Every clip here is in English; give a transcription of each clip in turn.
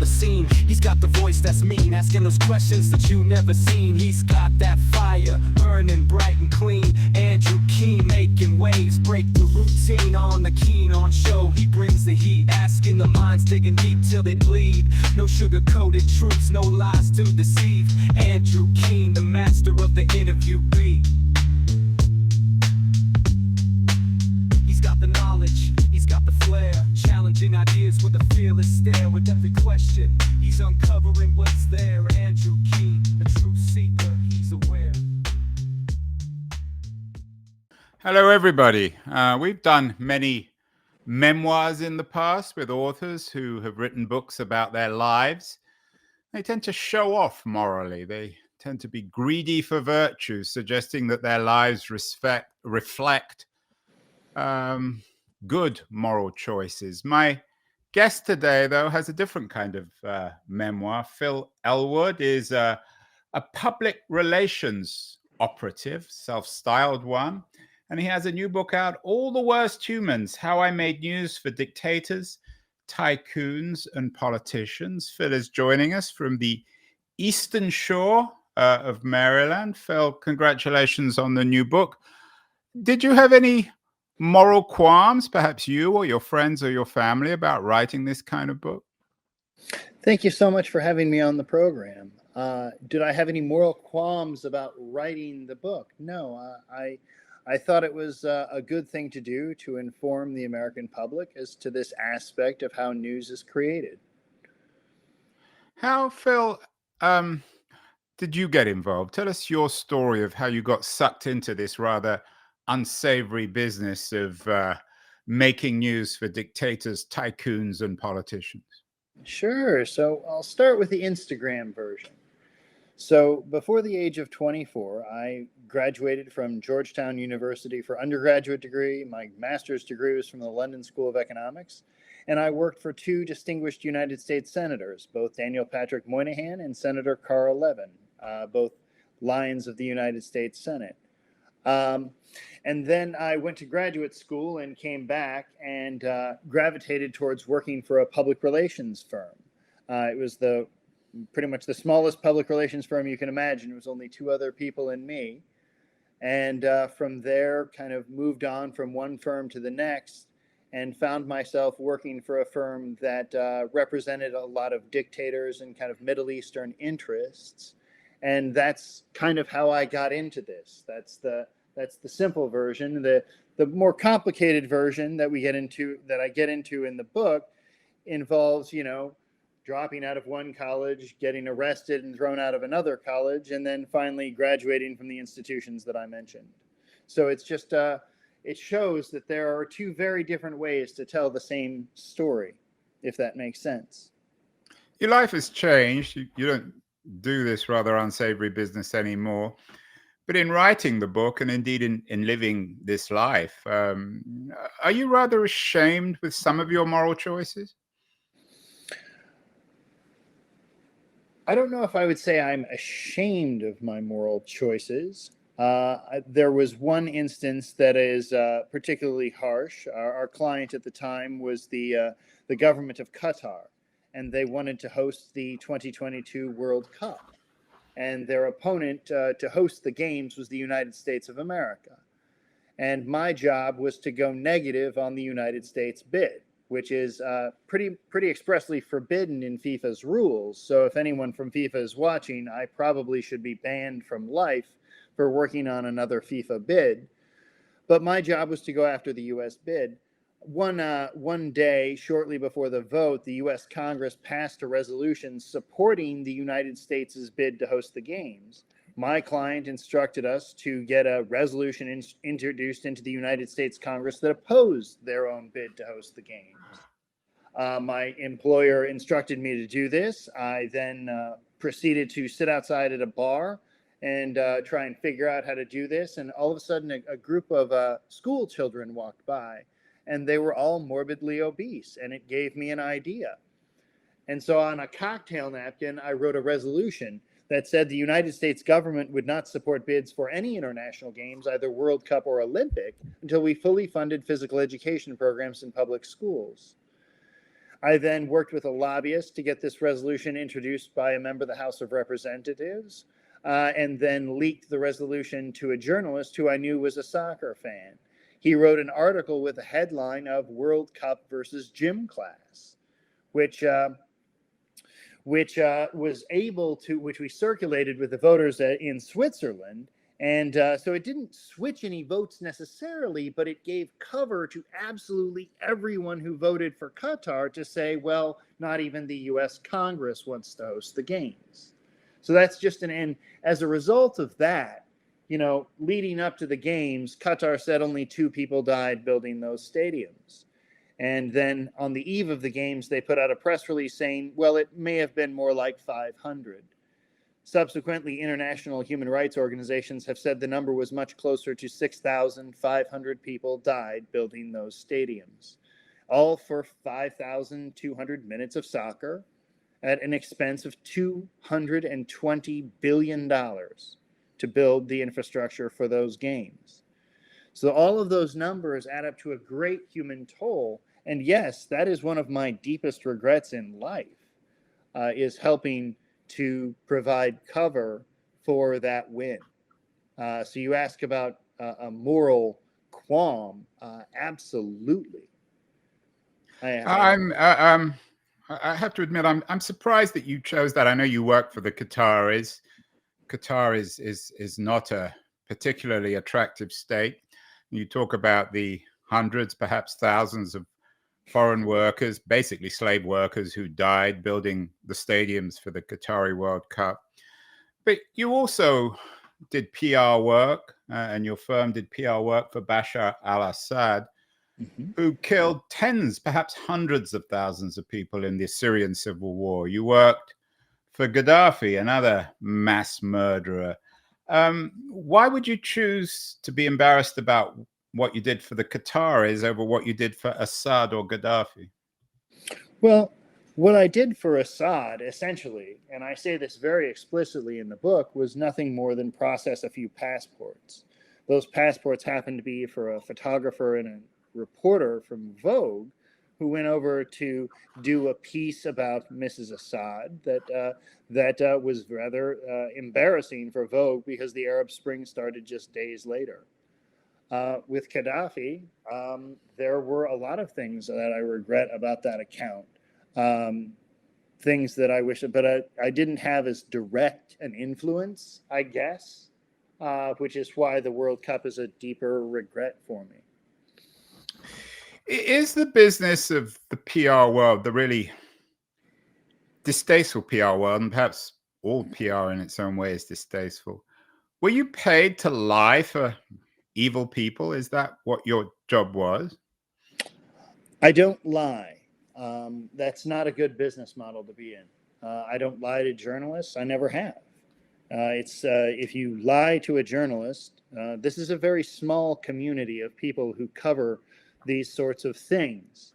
the scene. He's got the voice that's mean, asking those questions that you never seen. He's got that fire, burning bright and clean. Andrew Keen making waves, break the routine on the Keen on show. He brings the heat, asking the minds, digging deep till they bleed. No sugar-coated truths, no lies to deceive. Andrew Keen, the master of the interview beat. He's got the knowledge, he's got the flair, challenging ideas with a fearless stare. With every question, he's uncovering what's there. Andrew Keen, a truth seeker, he's aware. Hello, everybody. We've done many memoirs in the past with authors who have written books about their lives. They tend to show off morally. They tend to be greedy for virtue, suggesting that their lives reflect good moral choices. My guest today, though, has a different kind of memoir. Phil Elwood is a public relations operative, self-styled one, and he has a new book out, All the Worst Humans, How I Made News for Dictators, Tycoons, and Politicians. Phil is joining us from the Eastern Shore of Maryland. Phil, congratulations on the new book. Did you have any moral qualms, perhaps you or your friends or your family, about writing this kind of book? Thank you so much for having me on the program. Did I have any moral qualms about writing the book? No, I thought it was a good thing to do to inform the American public as to this aspect of how news is created. How, Phil, did you get involved? Tell us your story of how you got sucked into this rather unsavory business of making news for dictators, tycoons, and politicians. Sure. So I'll start with the Instagram version. So before the age of 24, I graduated from Georgetown University for undergraduate degree. My master's degree was from the London School of Economics. And I worked for two distinguished United States senators, both Daniel Patrick Moynihan and Senator Carl Levin, both lions of the United States Senate. And then I went to graduate school and came back and gravitated towards working for a public relations firm. It was pretty much the smallest public relations firm you can imagine. It was only two other people and me. And from there, kind of moved on from one firm to the next and found myself working for a firm that represented a lot of dictators and kind of Middle Eastern interests. And that's kind of how I got into this. That's the simple version. The more complicated version that I get into in the book involves, dropping out of one college, getting arrested and thrown out of another college, and then finally graduating from the institutions that I mentioned. So it's just it shows that there are two very different ways to tell the same story, if that makes sense. Your life has changed. You don't do this rather unsavory business anymore. But in writing the book, and indeed in living this life, are you rather ashamed with some of your moral choices? I don't know if I would say I'm ashamed of my moral choices. There was one instance that is particularly harsh. Our client at the time was the government of Qatar, and they wanted to host the 2022 World Cup. And their opponent to host the games was the United States of America. And my job was to go negative on the United States bid, which is pretty expressly forbidden in FIFA's rules. So if anyone from FIFA is watching, I probably should be banned from life for working on another FIFA bid. But my job was to go after the U.S. bid. One day, shortly before the vote, the U.S. Congress passed a resolution supporting the United States' bid to host the games. My client instructed us to get a resolution introduced into the United States Congress that opposed their own bid to host the games. My employer instructed me to do this. I then proceeded to sit outside at a bar and try and figure out how to do this. And all of a sudden, a group of school children walked by. And they were all morbidly obese, and it gave me an idea. And so on a cocktail napkin, I wrote a resolution that said the United States government would not support bids for any international games, either World Cup or Olympic, until we fully funded physical education programs in public schools. I then worked with a lobbyist to get this resolution introduced by a member of the House of Representatives, and then leaked the resolution to a journalist who I knew was a soccer fan. He wrote an article with a headline of World Cup versus Gym Class, which we circulated with the voters in Switzerland. And so it didn't switch any votes necessarily, but it gave cover to absolutely everyone who voted for Qatar to say, well, not even the US Congress wants to host the games. So that's just and as a result of that, leading up to the games, Qatar said only 2 people died building those stadiums. And then on the eve of the games, they put out a press release saying, well, it may have been more like 500. Subsequently, international human rights organizations have said the number was much closer to 6,500 people died building those stadiums, all for 5,200 minutes of soccer at an expense of $220 billion to build the infrastructure for those games. So all of those numbers add up to a great human toll. And yes, that is one of my deepest regrets in life, is helping to provide cover for that win. So you ask about a moral qualm. Absolutely. I have to admit, I'm surprised that you chose that. I know you work for the Qataris. Qatar is not a particularly attractive state. You talk about the hundreds, perhaps thousands of foreign workers, basically slave workers, who died building the stadiums for the Qatari World Cup. But you also did PR work, and your firm did PR work for Bashar al-Assad, who killed tens, perhaps hundreds of thousands of people in the Syrian civil war. You worked for Gaddafi, another mass murderer. Why would you choose to be embarrassed about what you did for the Qataris over what you did for Assad or Gaddafi? Well, what I did for Assad, essentially, and I say this very explicitly in the book, was nothing more than process a few passports. Those passports happened to be for a photographer and a reporter from Vogue who went over to do a piece about Mrs. Assad that was rather embarrassing for Vogue because the Arab Spring started just days later. With Gaddafi, there were a lot of things that I regret about that account. Things that I wish, but I didn't have as direct an influence, I guess, which is why the World Cup is a deeper regret for me. Is the business of the PR world, the really distasteful PR world, and perhaps all PR in its own way is distasteful, were you paid to lie for evil people? Is that what your job was? I don't lie. That's not a good business model to be in. I don't lie to journalists. I never have. If you lie to a journalist, this is a very small community of people who cover these sorts of things.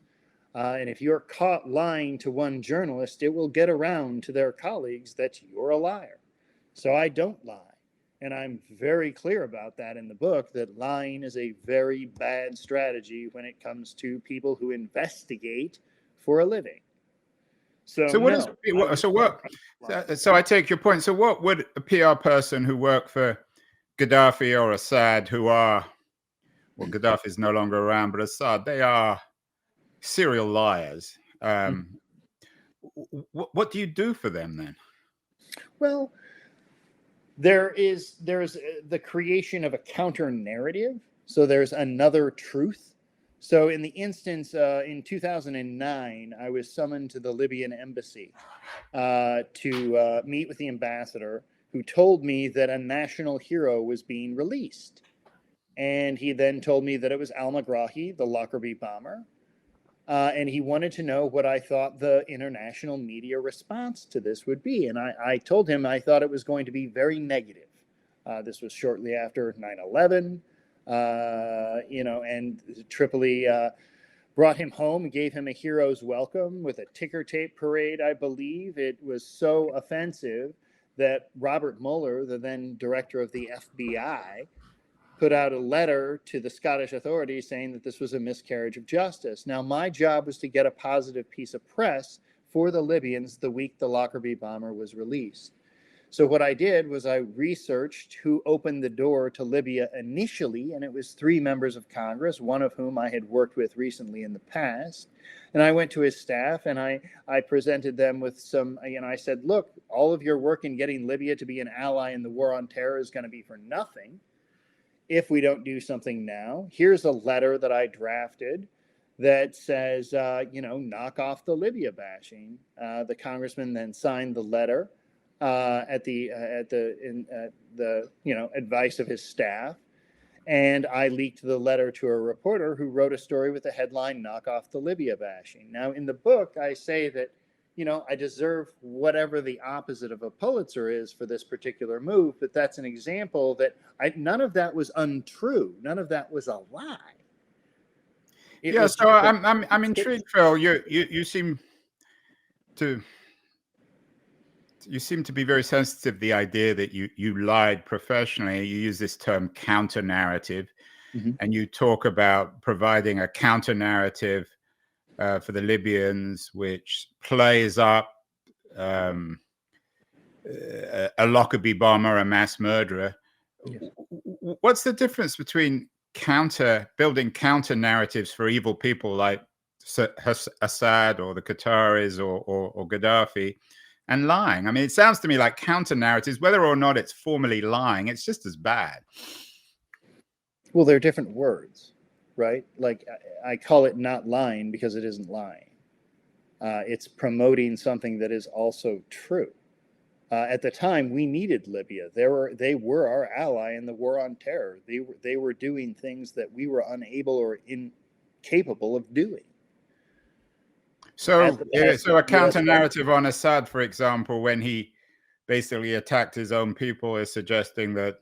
And if you're caught lying to one journalist, it will get around to their colleagues that you're a liar. So I don't lie. And I'm very clear about that in the book, that lying is a very bad strategy when it comes to people who investigate for a living. So I take your point. So what would a PR person who worked for Gaddafi or Assad, who are, well, Gaddafi is no longer around, but Assad, they are serial liars. What do you do for them then? Well, there's the creation of a counter narrative. So there's another truth. So in the instance, in 2009, I was summoned to the Libyan embassy to meet with the ambassador, who told me that a national hero was being released. And he then told me that it was al-Megrahi, the Lockerbie bomber. And he wanted to know what I thought the international media response to this would be. And I told him I thought it was going to be very negative. This was shortly after 9/11. And Tripoli brought him home and gave him a hero's welcome with a ticker tape parade, I believe. It was so offensive that Robert Mueller, the then director of the FBI, put out a letter to the Scottish authorities saying that this was a miscarriage of justice. Now, my job was to get a positive piece of press for the Libyans the week the Lockerbie bomber was released. So what I did was I researched who opened the door to Libya initially, and it was 3 members of Congress, one of whom I had worked with recently in the past. And I went to his staff and I presented them with some, I said, look, all of your work in getting Libya to be an ally in the war on terror is going to be for nothing if we don't do something now. Here's a letter that I drafted that says, knock off the Libya bashing. The congressman then signed the letter at the advice of his staff, and I leaked the letter to a reporter who wrote a story with the headline "Knock Off the Libya Bashing." Now, in the book, I say that I deserve whatever the opposite of a Pulitzer is for this particular move, but that's an example that none of that was untrue, none of that was a lie. So I'm intrigued, Phil. You seem to be very sensitive to the idea that you lied professionally. You use this term counter narrative, and you talk about providing a counter narrative for the Libyans, which plays up a Lockerbie bomber, a mass murderer. Yes. What's the difference between building counter narratives for evil people like Assad or the Qataris or Gaddafi, and lying? I mean, it sounds to me like counter narratives, whether or not it's formally lying, it's just as bad. Well, they're different words, right? Like I call it not lying because it isn't lying. It's promoting something that is also true. At the time, we needed Libya. They were our ally in the war on terror. They were doing things that we were unable or incapable of doing. So a counter narrative on Assad, for example, when he basically attacked his own people, is suggesting that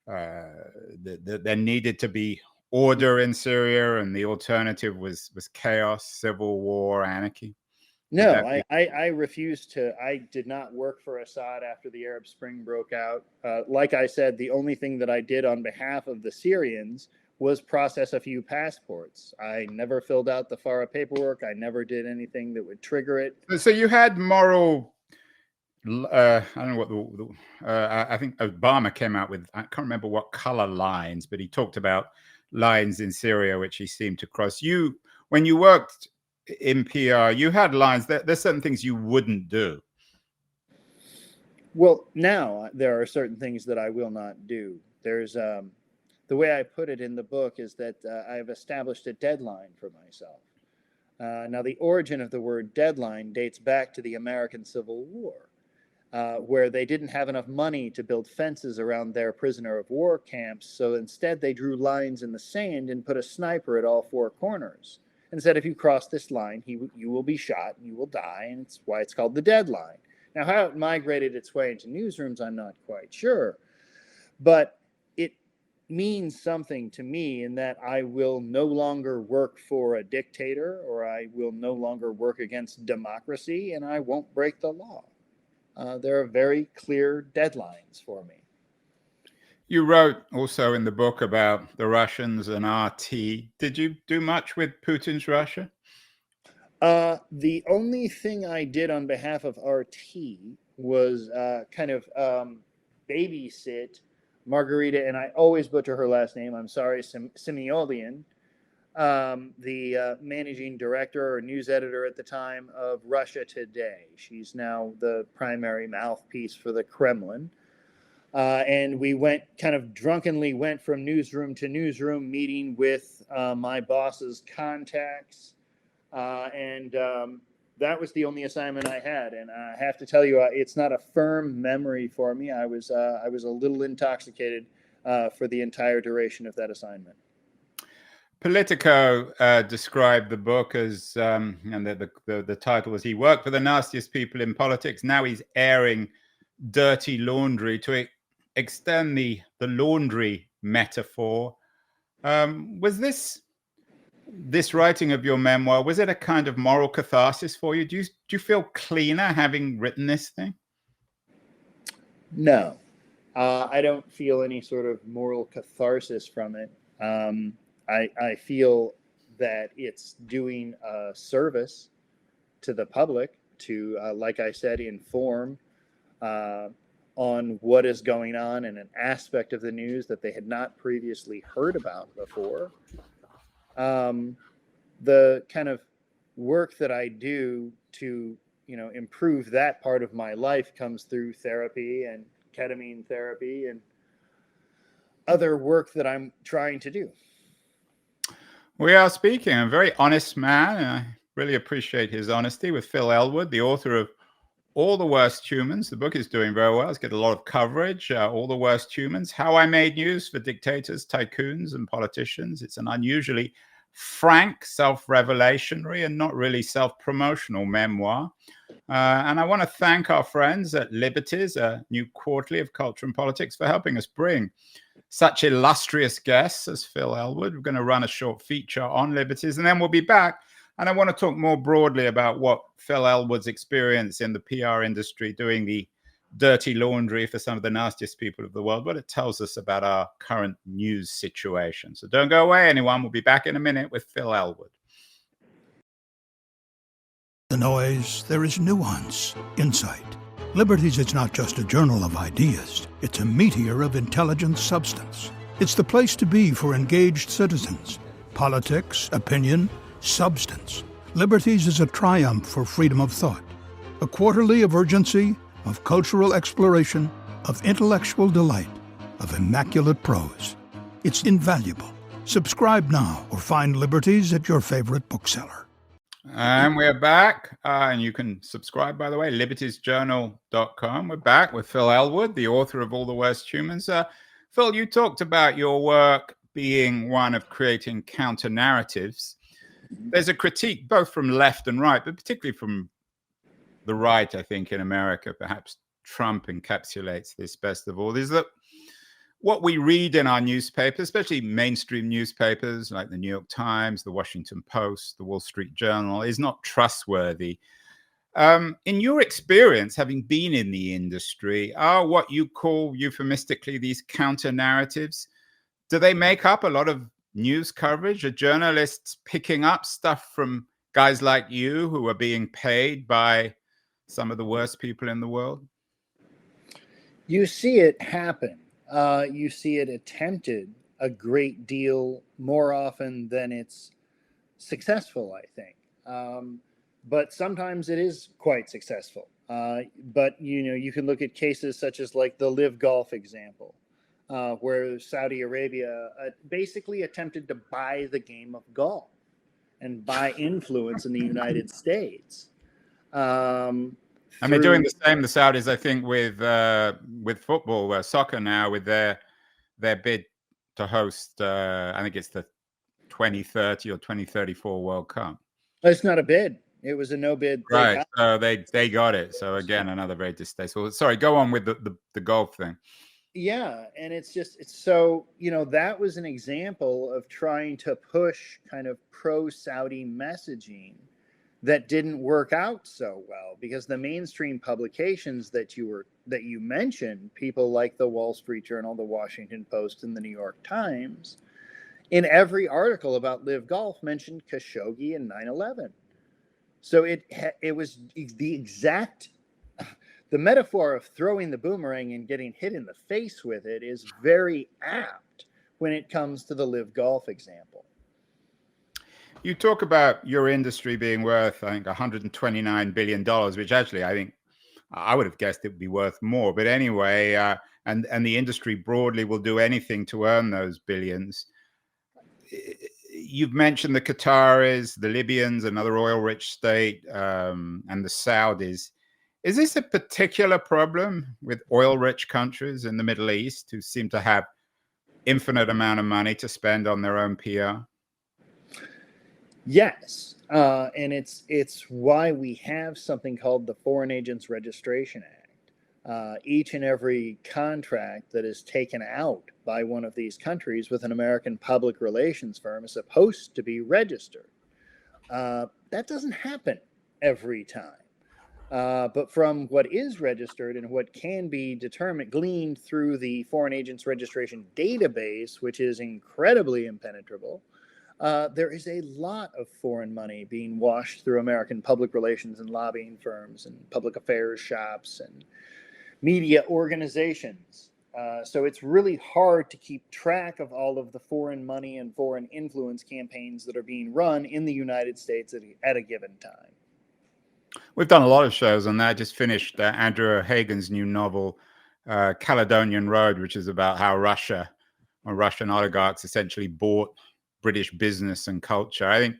there needed to be order in Syria, and the alternative was chaos, civil war, anarchy. No, I refused to. I did not work for Assad after the Arab Spring broke out. Like I said, the only thing that I did on behalf of the Syrians was process a few passports. I never filled out the FARA paperwork. I never did anything that would trigger it. So you had moral. I don't know what I think Obama came out with. I can't remember what color lines, but he talked about lines in Syria which he seemed to cross. When you worked in PR, you had lines. There's certain things you wouldn't do. Well, now there are certain things that I will not do. There's the way I put it in the book is that I've established a deadline for myself. Now, the origin of the word deadline dates back to the American Civil War, where they didn't have enough money to build fences around their prisoner of war camps. So instead, they drew lines in the sand and put a sniper at all 4 corners and said, if you cross this line, you will be shot, you will die, and it's why it's called the deadline. Now, how it migrated its way into newsrooms, I'm not quite sure, but it means something to me in that I will no longer work for a dictator, or I will no longer work against democracy, and I won't break the law. There are very clear deadlines for me. You wrote also in the book about the Russians and RT. Did you do much with Putin's Russia? The only thing I did on behalf of RT was babysit Margarita, and I always butcher her last name, I'm sorry, Simeolian, the managing director or news editor at the time of Russia Today. She's now the primary mouthpiece for the Kremlin. And we drunkenly went from newsroom to newsroom, meeting with my boss's contacts. That was the only assignment I had. And I have to tell you, it's not a firm memory for me. I was a little intoxicated for the entire duration of that assignment. Politico described the book as, and the title was, he worked for the nastiest people in politics. Now he's airing dirty laundry. To extend the laundry metaphor, was this writing of your memoir, was it a kind of moral catharsis for you? Do you feel cleaner having written this thing? No. I don't feel any sort of moral catharsis from it. I feel that it's doing a service to the public to, like I said, inform on what is going on in an aspect of the news that they had not previously heard about before. The kind of work that I do to, improve that part of my life comes through therapy and ketamine therapy and other work that I'm trying to do. We are speaking a very honest man, and I really appreciate his honesty, with Phil Elwood, the author of All the Worst Humans. The book is doing very well. It's getting a lot of coverage. All the Worst Humans, How I Made News for Dictators, Tycoons, and Politicians. It's an unusually frank, self-revelatory, and not really self-promotional memoir. And I want to thank our friends at Liberties, a new quarterly of culture and politics, for helping us bring such illustrious guests as Phil Elwood. We're going to run a short feature on Liberties, and then we'll be back. And I want to talk more broadly about what Phil Elwood's experience in the PR industry, doing the dirty laundry for some of the nastiest people of the world, what it tells us about our current news situation. So don't go away, anyone. We'll be back in a minute with Phil Elwood. The noise, there is nuance, insight. Liberties is not just a journal of ideas. It's a meteor of intelligent substance. It's the place to be for engaged citizens. Politics, opinion, substance. Liberties is a triumph for freedom of thought. A quarterly of urgency, of cultural exploration, of intellectual delight, of immaculate prose. It's invaluable. Subscribe now or find Liberties at your favorite bookseller. And we're back. And you can subscribe, by the way, libertiesjournal.com. We're back with Phil Elwood, the author of All the Worst Humans. Phil, you talked about your work being one of creating counter narratives. There's a critique both from left and right, but particularly from the right, I think, in America. Perhaps Trump encapsulates this best of all, is that what we read in our newspapers, especially mainstream newspapers like the New York Times, the Washington Post, the Wall Street Journal, is not trustworthy. In your experience, having been in the industry, are what you call euphemistically these counter narratives, do they make up a lot of news coverage? Are journalists picking up stuff from guys like you who are being paid by some of the worst people in the world? You see it happen. You see it attempted a great deal more often than it's successful, I think. But sometimes it is quite successful. But, you can look at cases such as like the Live Golf example, where Saudi Arabia basically attempted to buy the game of golf and buy influence in the United States. And they're doing the same, the Saudis, I think, with football, soccer now, with their bid to host, I think it's the 2030 or 2034 World Cup. It's not a bid. It was a no bid. Right. So they got it. So again, another very distasteful. Sorry, go on with the golf thing. Yeah. And it's so, that was an example of trying to push kind of pro-Saudi messaging that didn't work out so well, because the mainstream publications that you mentioned, people like the Wall Street Journal, the Washington Post, and the New York Times, in every article about Live Golf mentioned Khashoggi and 9/11. So it was the metaphor of throwing the boomerang and getting hit in the face with it is very apt when it comes to the Live Golf example. You talk about your industry being worth, I think, $129 billion, which actually I think I would have guessed it would be worth more. But anyway, and the industry broadly will do anything to earn those billions. You've mentioned the Qataris, the Libyans, another oil-rich state, and the Saudis. Is this a particular problem with oil-rich countries in the Middle East who seem to have infinite amount of money to spend on their own PR? Yes, and it's why we have something called the Foreign Agents Registration Act. Each and every contract that is taken out by one of these countries with an American public relations firm is supposed to be registered. That doesn't happen every time. But from what is registered and what can be gleaned through the Foreign Agents Registration Database, which is incredibly impenetrable, there is a lot of foreign money being washed through American public relations and lobbying firms and public affairs shops and media organizations. So it's really hard to keep track of all of the foreign money and foreign influence campaigns that are being run in the United States at a given time. We've done a lot of shows on that. I just finished Andrew Hagen's new novel, Caledonian Road, which is about how Russia or Russian oligarchs essentially bought British business and culture. I think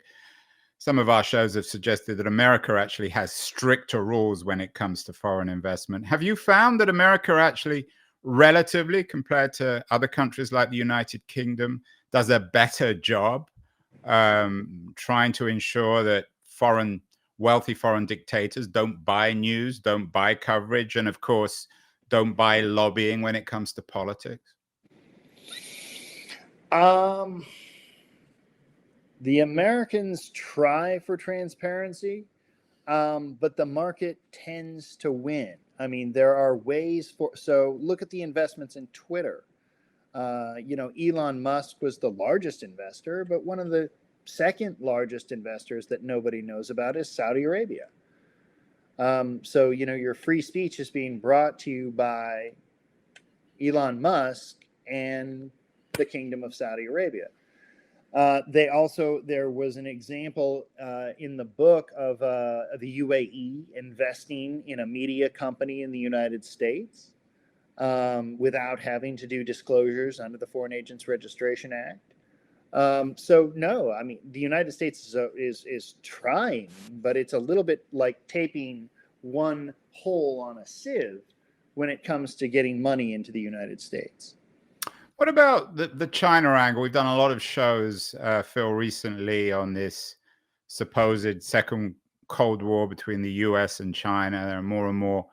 some of our shows have suggested that America actually has stricter rules when it comes to foreign investment. Have you found that America actually, relatively compared to other countries like the United Kingdom, does a better job trying to ensure that wealthy foreign dictators don't buy news, don't buy coverage, and of course, don't buy lobbying when it comes to politics? The Americans try for transparency, but the market tends to win. I mean, there are ways so look at the investments in Twitter. Elon Musk was the largest investor, but one of the second largest investors that nobody knows about is Saudi Arabia. So, your free speech is being brought to you by Elon Musk and the Kingdom of Saudi Arabia. There was an example in the book of the UAE investing in a media company in the United States without having to do disclosures under the Foreign Agents Registration Act. So no, I mean, the United States is trying, but it's a little bit like taping one hole on a sieve when it comes to getting money into the United States. What about the China angle? We've done a lot of shows, Phil, recently on this supposed second Cold War between the US and China. There are more and more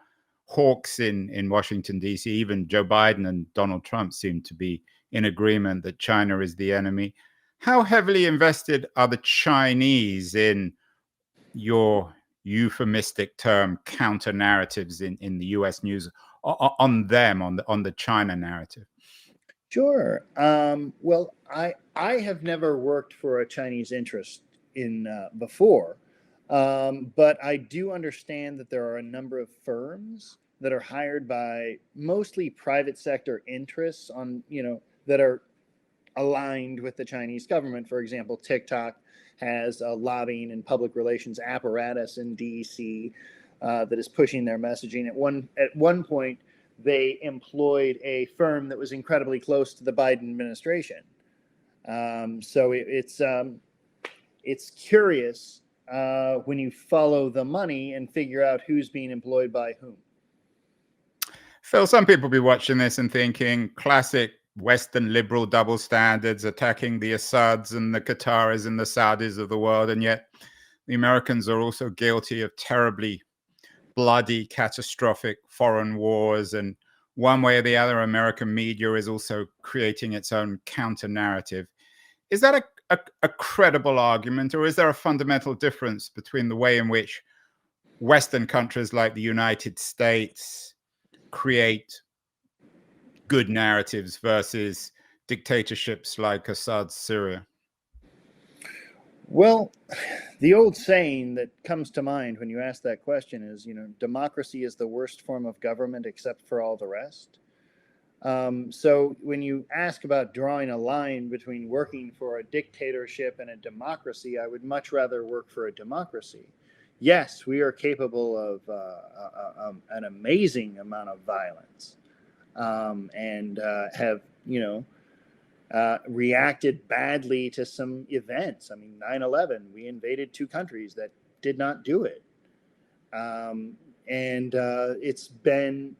hawks in Washington, D.C. Even Joe Biden and Donald Trump seem to be in agreement that China is the enemy. How heavily invested are the Chinese in your euphemistic term counter narratives in the US news on the China narrative? Sure. Well, I have never worked for a Chinese interest in before, but I do understand that there are a number of firms that are hired by mostly private sector interests that are aligned with the Chinese government. For example, TikTok has a lobbying and public relations apparatus in DC that is pushing their messaging. At one point, they employed a firm that was incredibly close to the Biden administration. So it's curious when you follow the money and figure out who's being employed by whom. Phil, some people be watching this and thinking classic Western liberal double standards attacking the Assads and the Qataris and the Saudis of the world. And yet the Americans are also guilty of terribly bloody, catastrophic foreign wars. And one way or the other, American media is also creating its own counter narrative. Is that a credible argument, or is there a fundamental difference between the way in which Western countries like the United States create good narratives versus dictatorships like Assad's Syria? Well, the old saying that comes to mind when you ask that question is, democracy is the worst form of government except for all the rest. So when you ask about drawing a line between working for a dictatorship and a democracy, I would much rather work for a democracy. Yes, we are capable of an amazing amount of violence and have, reacted badly to some events. I mean, 9/11, we invaded two countries that did not do it.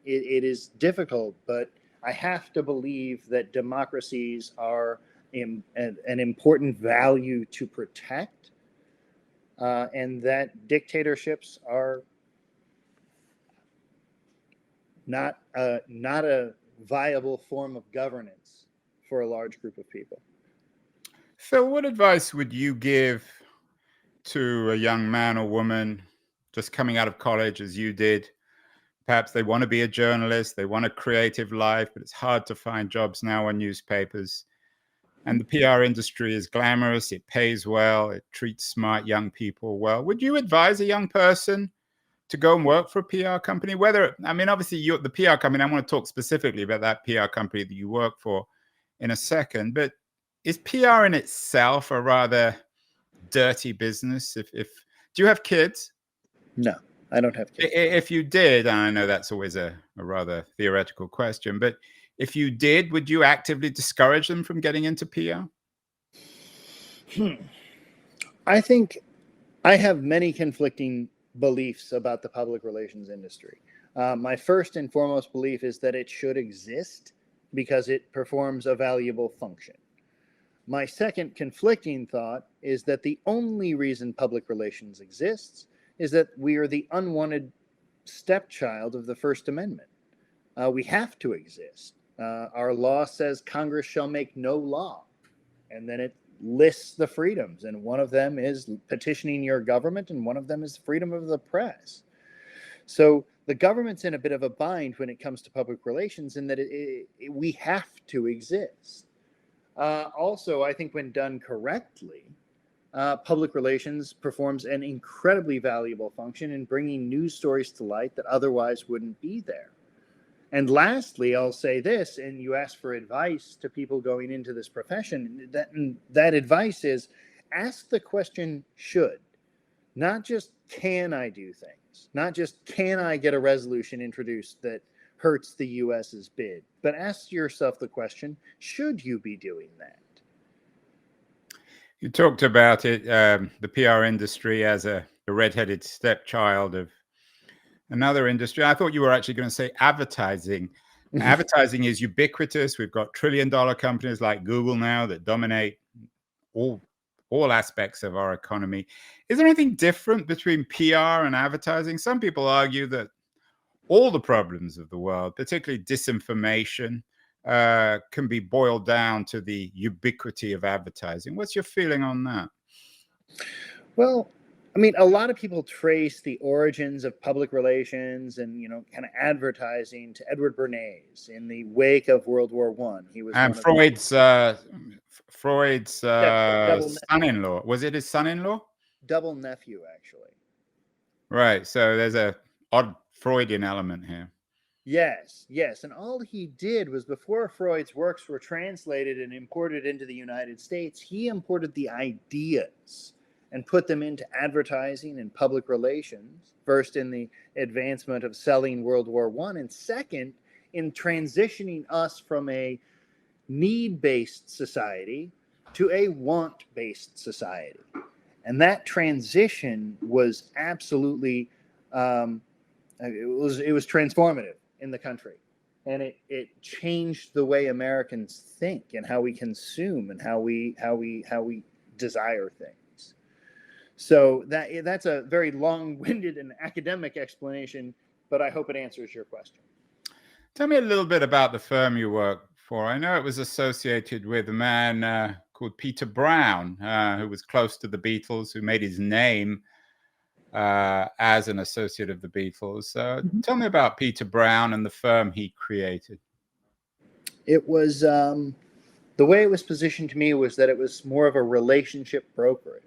It is difficult, but I have to believe that democracies are an important value to protect, and that dictatorships are not a viable form of governance for a large group of people. Phil, what advice would you give to a young man or woman just coming out of college as you did. Perhaps they want to be a journalist, they want a creative life, but it's hard to find jobs now on newspapers. And the PR industry is glamorous, it pays well, it treats smart young people well. Would you advise a young person to go and work for a PR company? Whether, I mean, obviously you're the PR company, I want to talk specifically about that PR company that you work for in a second, but is PR in itself a rather dirty business? Do you have kids? No, I don't have kids. If you did, and I know that's always a rather theoretical question, but if you did, would you actively discourage them from getting into PR? I think I have many conflicting beliefs about the public relations industry. My first and foremost belief is that it should exist because it performs a valuable function. My second conflicting thought is that the only reason public relations exists is that we are the unwanted stepchild of the First Amendment. We have to exist. Our law says Congress shall make no law, and then it lists the freedoms, and one of them is petitioning your government, and one of them is freedom of the press. So the government's in a bit of a bind when it comes to public relations in that we have to exist. Also, I think when done correctly, public relations performs an incredibly valuable function in bringing news stories to light that otherwise wouldn't be there. And lastly, I'll say this, and you ask for advice to people going into this profession, that advice is ask the question should, not just can I do things, not just can I get a resolution introduced that hurts the US's bid, but ask yourself the question, should you be doing that? You talked about it, the PR industry as a redheaded stepchild of another industry. I thought you were actually going to say advertising. Advertising is ubiquitous. We've got trillion-dollar companies like Google now that dominate all aspects of our economy. Is there anything different between PR and advertising? Some people argue that all the problems of the world, particularly disinformation, can be boiled down to the ubiquity of advertising. What's your feeling on that? Well, I mean, a lot of people trace the origins of public relations and, kind of advertising to Edward Bernays in the wake of World War I. He was Freud's son-in-law. Was it his son-in-law? Double nephew, actually. Right. So there's a odd Freudian element here. Yes. And all he did was, before Freud's works were translated and imported into the United States, he imported the ideas and put them into advertising and public relations, first in the advancement of selling World War I, and second, in transitioning us from a need-based society to a want-based society. And that transition was absolutely, it was transformative in the country. And it changed the way Americans think and how we consume and how we desire things. So that's a very long-winded and academic explanation, but I hope it answers your question. Tell me a little bit about the firm you work for. I know it was associated with a man called Peter Brown, who was close to the Beatles, who made his name as an associate of the Beatles. Tell me about Peter Brown and the firm he created. It was, the way it was positioned to me was that it was more of a relationship brokerage.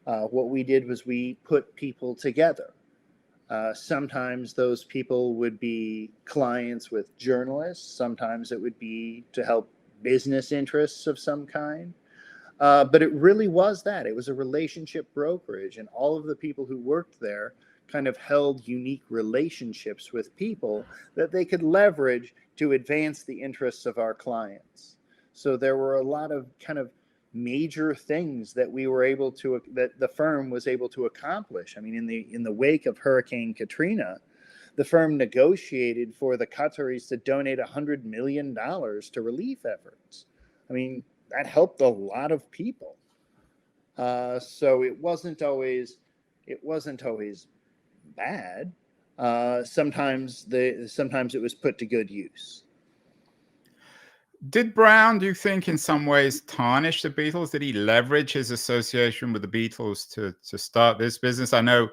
What we did was we put people together. Sometimes those people would be clients with journalists. Sometimes it would be to help business interests of some kind. But it really was that. It was a relationship brokerage, and all of the people who worked there kind of held unique relationships with people that they could leverage to advance the interests of our clients. So there were a lot of kind of major things that that the firm was able to accomplish. I mean, in the wake of Hurricane Katrina, the firm negotiated for the Qataris to donate $100 million to relief efforts. I mean, that helped a lot of people. So it wasn't always bad. Sometimes it was put to good use. Did Brown, do you think, in some ways tarnish the Beatles? Did he leverage his association with the Beatles to start this business? I know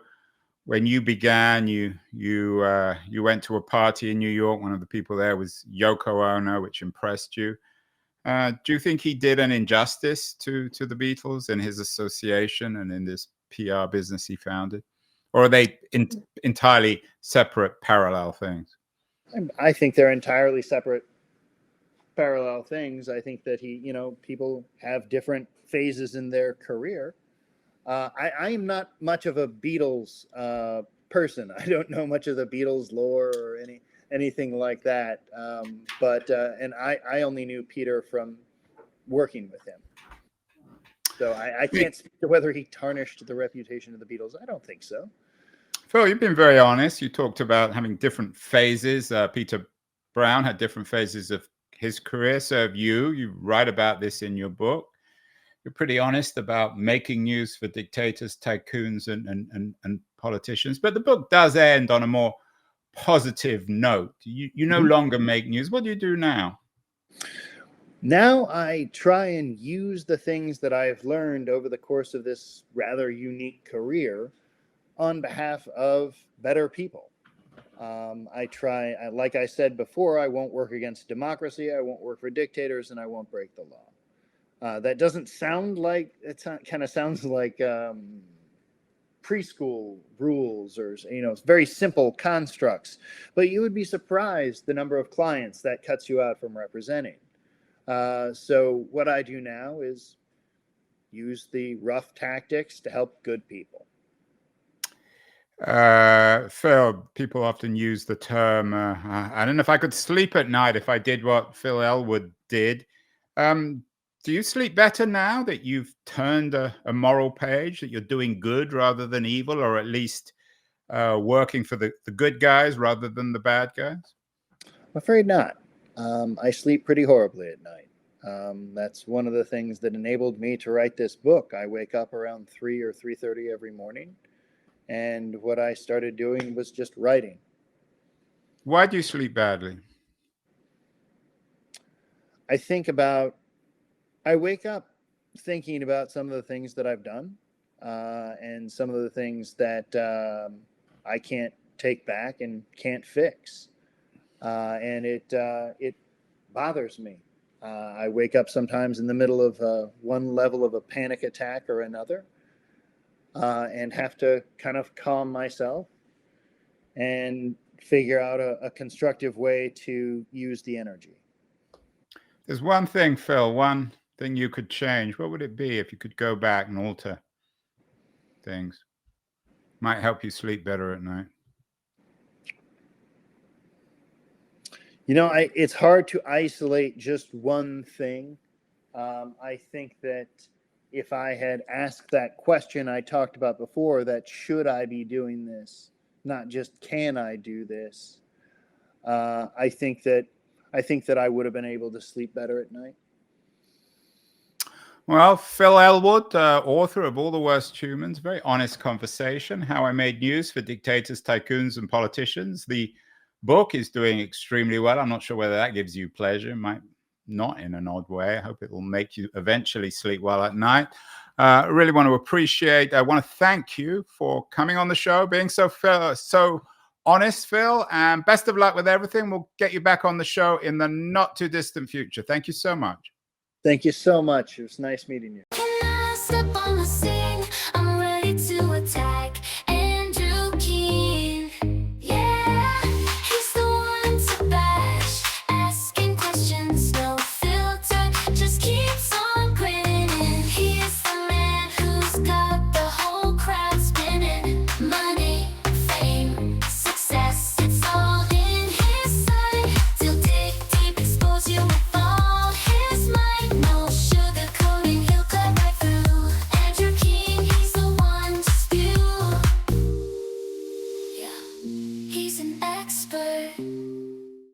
when you began, you went to a party in New York. One of the people there was Yoko Ono, which impressed you. Do you think he did an injustice to the Beatles in his association and in this PR business he founded? Or are they entirely separate, parallel things? I think they're entirely separate, parallel things. I think that people have different phases in their career. I am not much of a Beatles person. I don't know much of the Beatles lore or anything like that. And I only knew Peter from working with him. So I can't speak to whether he tarnished the reputation of the Beatles. I don't think so. Phil, you've been very honest. You talked about having different phases. Peter Brown had different phases of his career. So have you. You write about this in your book. You're pretty honest about making news for dictators, tycoons, and politicians. But the book does end on a more positive note. You no longer make news. What do you do now? Now I try and use the things that I've learned over the course of this rather unique career on behalf of better people. I try, like I said before, I won't work against democracy, I won't work for dictators, and I won't break the law. That doesn't sound like, it kind of sounds like preschool rules or, very simple constructs, but you would be surprised the number of clients that cuts you out from representing. So what I do now is use the rough tactics to help good people. Phil, people often use the term, I don't know if I could sleep at night if I did what Phil Elwood did. Do you sleep better now that you've turned a moral page, that you're doing good rather than evil, or at least working for the good guys rather than the bad guys? I'm afraid not. I sleep pretty horribly at night. That's one of the things that enabled me to write this book. I wake up around 3 or 3:30 every morning, and what I started doing was just writing. Why do you sleep badly? I wake up thinking about some of the things that I've done, and some of the things that I can't take back and can't fix. And it bothers me. I wake up sometimes in the middle of one level of a panic attack or another, and have to kind of calm myself and figure out a constructive way to use the energy. There's one thing, Phil, one thing you could change. What would it be if you could go back and alter things? Might help you sleep better at night. It's hard to isolate just one thing. I think that if I had asked that question I talked about before, that should I be doing this, not just can I do this, I think that I would have been able to sleep better at night. Well, Phil Elwood, author of All the Worst Humans, very honest conversation, How I Made News for Dictators, Tycoons, and Politicians. The book is doing extremely well. I'm not sure whether that gives you pleasure. It might not in an odd way. I hope it will make you eventually sleep well at night. I really want to thank you for coming on the show, being so honest, Phil, and best of luck with everything. We'll get you back on the show in the not too distant future. Thank you so much. Thank you so much. It was nice meeting you.